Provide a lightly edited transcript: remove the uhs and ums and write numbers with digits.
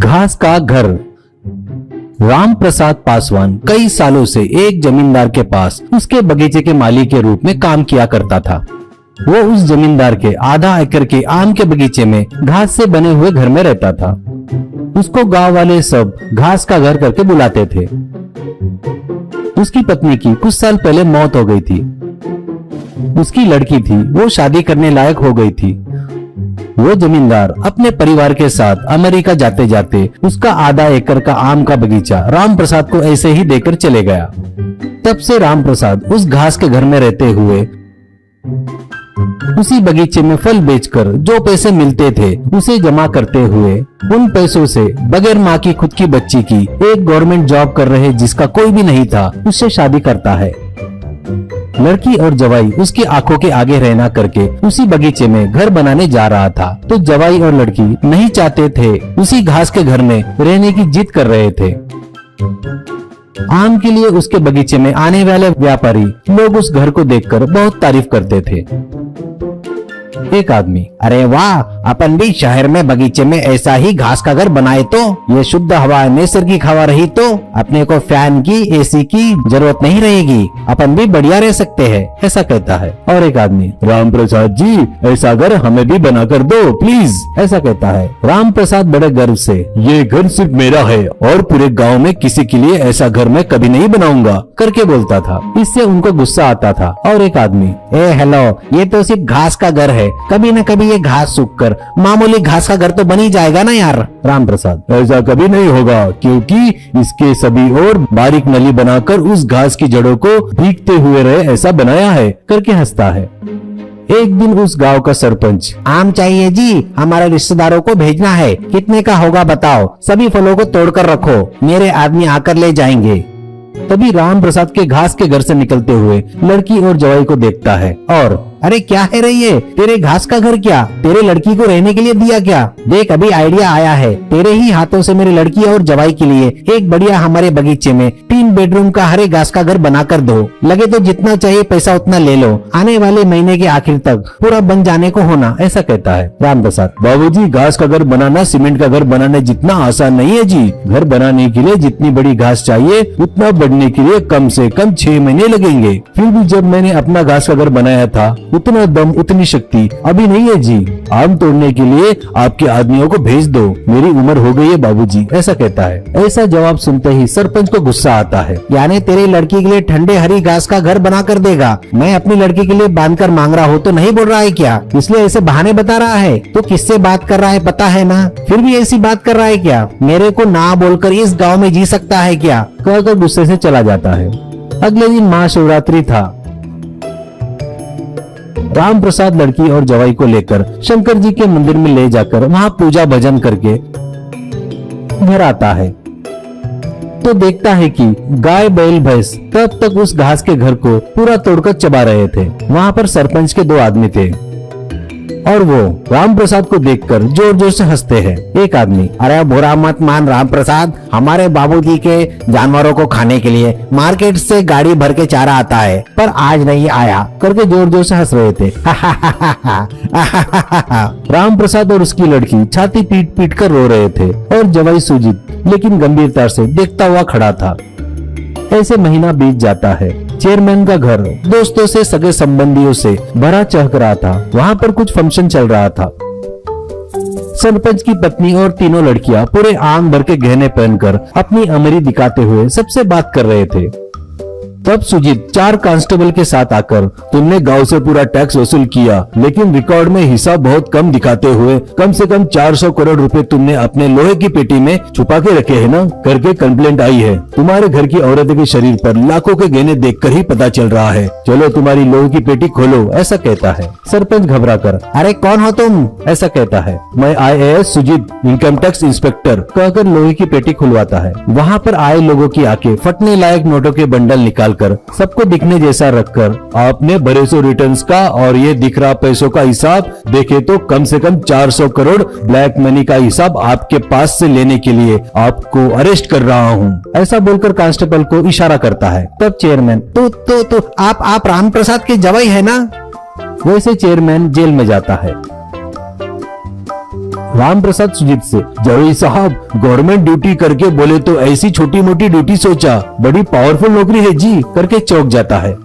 घास का घर। राम प्रसाद पासवान कई सालों से एक जमींदार के पास उसके बगीचे के माली के रूप में काम किया करता था। वो उस जमींदार के आधा एकड़ के आम के बगीचे में घास से बने हुए घर में रहता था। उसको गांव वाले सब घास का घर करके बुलाते थे। उसकी पत्नी की कुछ साल पहले मौत हो गई थी। उसकी लड़की थी, वो शादी करने लायक हो गई थी। वो जमींदार अपने परिवार के साथ अमेरिका जाते जाते उसका आधा एकड़ का आम का बगीचा राम प्रसाद को ऐसे ही देकर चले गया। तब से राम प्रसाद उस घास के घर में रहते हुए उसी बगीचे में फल बेचकर जो पैसे मिलते थे उसे जमा करते हुए उन पैसों से बगैर माँ की खुद की बच्ची की एक गवर्नमेंट जॉब कर रहे जिसका कोई भी नहीं था उससे शादी करता है। लड़की और जवाई उसकी आंखों के आगे रहना करके उसी बगीचे में घर बनाने जा रहा था, तो जवाई और लड़की नहीं चाहते थे, उसी घास के घर में रहने की जिद कर रहे थे। आम के लिए उसके बगीचे में आने वाले व्यापारी लोग उस घर को देखकर बहुत तारीफ करते थे। एक आदमी, अरे वाह, अपन भी शहर में बगीचे में ऐसा ही घास का घर बनाए तो ये शुद्ध हवा नैसर्गिक हवा रही तो अपने को फैन की एसी की जरूरत नहीं रहेगी, अपन भी बढ़िया रह सकते हैं, ऐसा कहता है। और एक आदमी, राम प्रसाद जी ऐसा घर हमें भी बना कर दो प्लीज, ऐसा कहता है। राम प्रसाद बड़े गर्व से, ये घर सिर्फ मेरा है और पूरे गाँव में किसी के लिए ऐसा घर मैं कभी नहीं बनाऊंगा करके बोलता था। इससे उनको गुस्सा आता था। और एक आदमी, हेलो, ये तो सिर्फ घास का घर है, कभी न कभी ये घास सूखकर मामूली घास का घर तो बन ही जाएगा ना यार। राम प्रसाद, ऐसा कभी नहीं होगा क्योंकि इसके सभी और बारीक नली बनाकर उस घास की जड़ों को भीगते हुए रहे ऐसा बनाया है करके हंसता है। एक दिन उस गांव का सरपंच, आम चाहिए जी, हमारे रिश्तेदारों को भेजना है, कितने का होगा बताओ, सभी फलों को तोड़कर रखो, मेरे आदमी आकर ले जाएंगे। तभी राम प्रसाद के घास के घर से निकलते हुए लड़की और जवाई को देखता है और, अरे क्या है रे ये, तेरे घास का घर क्या तेरे लड़की को रहने के लिए दिया क्या? देख अभी आइडिया आया है, तेरे ही हाथों से मेरी लड़की और जवाई के लिए एक बढ़िया हमारे बगीचे में 3 बेडरूम का हरे घास का घर बना कर दो, लगे तो जितना चाहिए पैसा उतना ले लो, आने वाले महीने के आखिर तक पूरा बन जाने को होना, ऐसा कहता है। राम प्रसाद, बाबूजी घास का घर बनाना सीमेंट का घर बनाने जितना आसान नहीं है जी। घर बनाने के लिए जितनी बड़ी घास चाहिए उतना बढ़ने के लिए कम से कम 6 महीने लगेंगे। फिर भी जब मैंने अपना घास का घर बनाया था उतना दम उतनी शक्ति अभी नहीं है जी। आम तोड़ने के लिए आपके आदमियों को भेज दो, मेरी उम्र हो गई है बाबूजी, ऐसा कहता है। ऐसा जवाब सुनते ही सरपंच को गुस्सा आता है। यानी तेरी लड़की के लिए ठंडे हरी घास का घर बना कर देगा, मैं अपनी लड़की के लिए बांध कर मांग रहा हूँ तो नहीं बोल रहा है क्या? इसलिए ऐसे बहाने बता रहा है, तो किससे बात कर रहा है पता है ना, फिर भी ऐसी बात कर रहा है क्या? मेरे को ना बोलकर इस गाँव में जी सकता है क्या? कहकर गुस्से से चला जाता है। अगले दिन महाशिवरात्रि था। राम प्रसाद लड़की और जवाई को लेकर शंकर जी के मंदिर में ले जाकर वहाँ पूजा भजन करके घर आता है तो देखता है कि गाय बैल भैंस तब तक उस घास के घर को पूरा तोड़कर चबा रहे थे। वहाँ पर सरपंच के 2 आदमी थे और वो राम प्रसाद को देखकर जोर जोर से हंसते हैं। एक आदमी, अरे बुरा मत मान राम प्रसाद, हमारे बाबूजी के जानवरों को खाने के लिए मार्केट से गाड़ी भर के चारा आता है, पर आज नहीं आया करके जोर जोर से हंस रहे थे। राम प्रसाद और उसकी लड़की छाती पीट पीट कर रो रहे थे और जवाई सुजीत लेकिन गंभीरता से देखता हुआ खड़ा था। ऐसे महीना बीत जाता है। चेयरमैन का घर दोस्तों से सगे संबंधियों से भरा चहक रहा था। वहाँ पर कुछ फंक्शन चल रहा था। सरपंच की पत्नी और तीनों लड़कियां पूरे आंग भर के गहने पहनकर अपनी अमीरी दिखाते हुए सबसे बात कर रहे थे। तब सुजीत 4 कांस्टेबल के साथ आकर, तुमने गांव से पूरा टैक्स वसूल किया लेकिन रिकॉर्ड में हिसाब बहुत कम दिखाते हुए कम से कम 400 करोड़ रुपए तुमने अपने लोहे की पेटी में छुपा के रखे है ना, करके कंप्लेंट आई है। तुम्हारे घर की औरतों के शरीर पर लाखों के गहने देखकर ही पता चल रहा है। चलो तुम्हारी लोहे की पेटी खोलो, ऐसा कहता है। सरपंच घबरा कर, अरे कौन हो तुम? ऐसा कहता है। मैं IAS Sujit, income tax inspector, कहकर लोहे की पेटी खुलवाता है। वहाँ पर आए लोगों की आंखें फटने लायक नोटों के बंडल निकाल कर सबको दिखने जैसा रखकर, आपने भरे सो रिटर्न्स का और ये दिख रहा पैसों का हिसाब देखे तो कम से कम 400 करोड़ ब्लैक मनी का हिसाब आपके पास से लेने के लिए आपको अरेस्ट कर रहा हूँ, ऐसा बोलकर कांस्टेबल को इशारा करता है। तब चेयरमैन, तो आप राम प्रसाद के जवाई है ना? वैसे चेयरमैन जेल में जाता है। राम प्रसाद सुजीत से, जवाई साहब गवर्नमेंट ड्यूटी करके बोले तो ऐसी छोटी मोटी ड्यूटी सोचा, बड़ी पावरफुल नौकरी है जी करके चौंक जाता है।